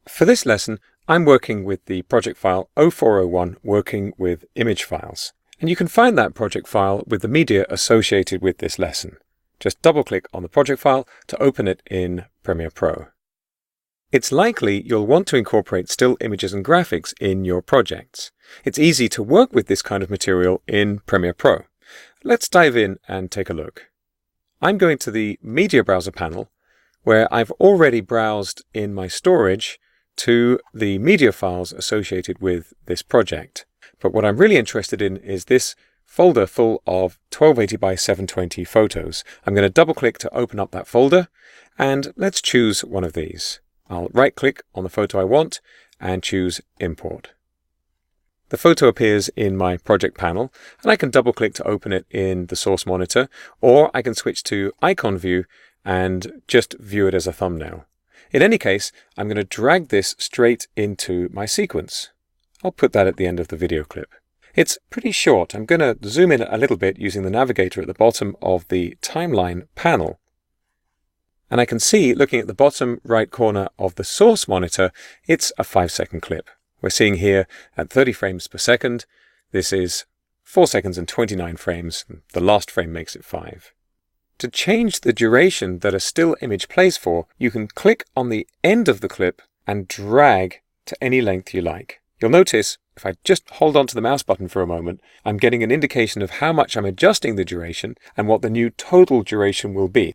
For this lesson, I'm working with the project file 0401 working with image files. And you can find that project file with the media associated with this lesson. Just double-click on the project file to open it in Premiere Pro. It's likely you'll want to incorporate still images and graphics in your projects. It's easy to work with this kind of material in Premiere Pro. Let's dive in and take a look. I'm going to the Media Browser panel, where I've already browsed in my storage to the media files associated with this project. But what I'm really interested in is this folder full of 1280 by 720 photos. I'm going to double-click to open up that folder, and let's choose one of these. I'll right-click on the photo I want and choose Import. The photo appears in my project panel, and I can double-click to open it in the source monitor, or I can switch to icon view and just view it as a thumbnail. In any case, I'm going to drag this straight into my sequence. I'll put that at the end of the video clip. It's pretty short. I'm going to zoom in a little bit using the navigator at the bottom of the timeline panel. And I can see, looking at the bottom right corner of the source monitor, it's a 5-second clip. We're seeing here at 30 frames per second. This is 4 seconds and 29 frames. The last frame makes it 5. To change the duration that a still image plays for, you can click on the end of the clip and drag to any length you like. You'll notice, if I just hold on to the mouse button for a moment, I'm getting an indication of how much I'm adjusting the duration and what the new total duration will be.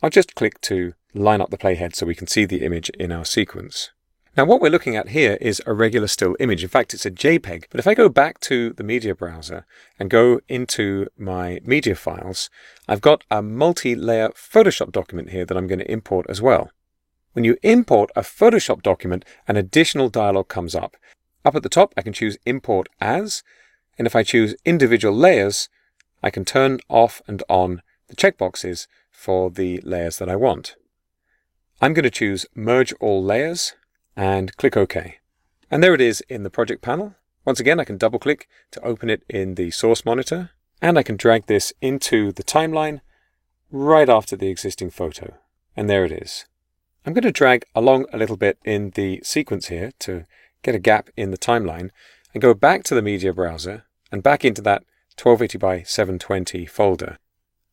I'll just click to line up the playhead so we can see the image in our sequence. Now what we're looking at here is a regular still image. In fact, it's a JPEG. But if I go back to the media browser and go into my media files, I've got a multi-layer Photoshop document here that I'm going to import as well. When you import a Photoshop document, an additional dialog comes up. Up at the top, I can choose Import As, and if I choose Individual Layers, I can turn off and on the checkboxes for the layers that I want. I'm going to choose Merge All Layers and click OK. And there it is in the project panel. Once again, I can double-click to open it in the source monitor, and I can drag this into the timeline right after the existing photo. And there it is. I'm going to drag along a little bit in the sequence here to get a gap in the timeline and go back to the media browser and back into that 1280 by 720 folder.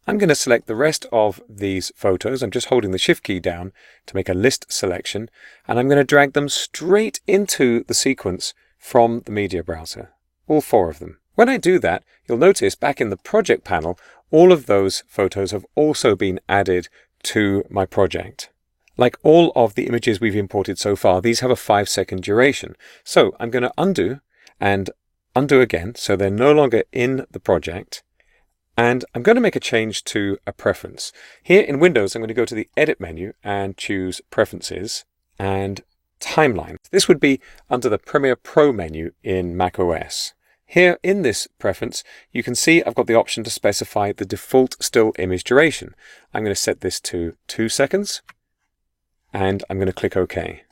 I'm going to select the rest of these photos. I'm just holding the Shift key down to make a list selection, and I'm going to drag them straight into the sequence from the media browser, all 4 of them. When I do that, you'll notice back in the project panel, all of those photos have also been added to my project. Like all of the images we've imported so far, these have a 5-second duration. So I'm going to undo and undo again, so they're no longer in the project. And I'm going to make a change to a preference. Here in Windows, I'm going to go to the Edit menu and choose Preferences and Timeline. This would be under the Premiere Pro menu in macOS. Here in this preference, you can see I've got the option to specify the default still image duration. I'm going to set this to 2 seconds, and I'm going to click OK.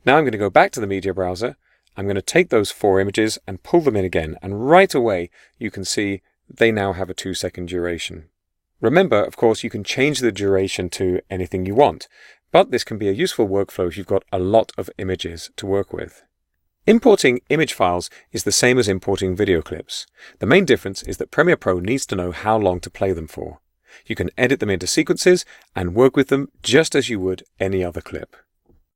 Now I'm going to go back to the media browser. I'm going to take those 4 images and pull them in again, and right away you can see they now have a 2-second duration. Remember, of course, you can change the duration to anything you want, but this can be a useful workflow if you've got a lot of images to work with. Importing image files is the same as importing video clips. The main difference is that Premiere Pro needs to know how long to play them for. You can edit them into sequences and work with them just as you would any other clip.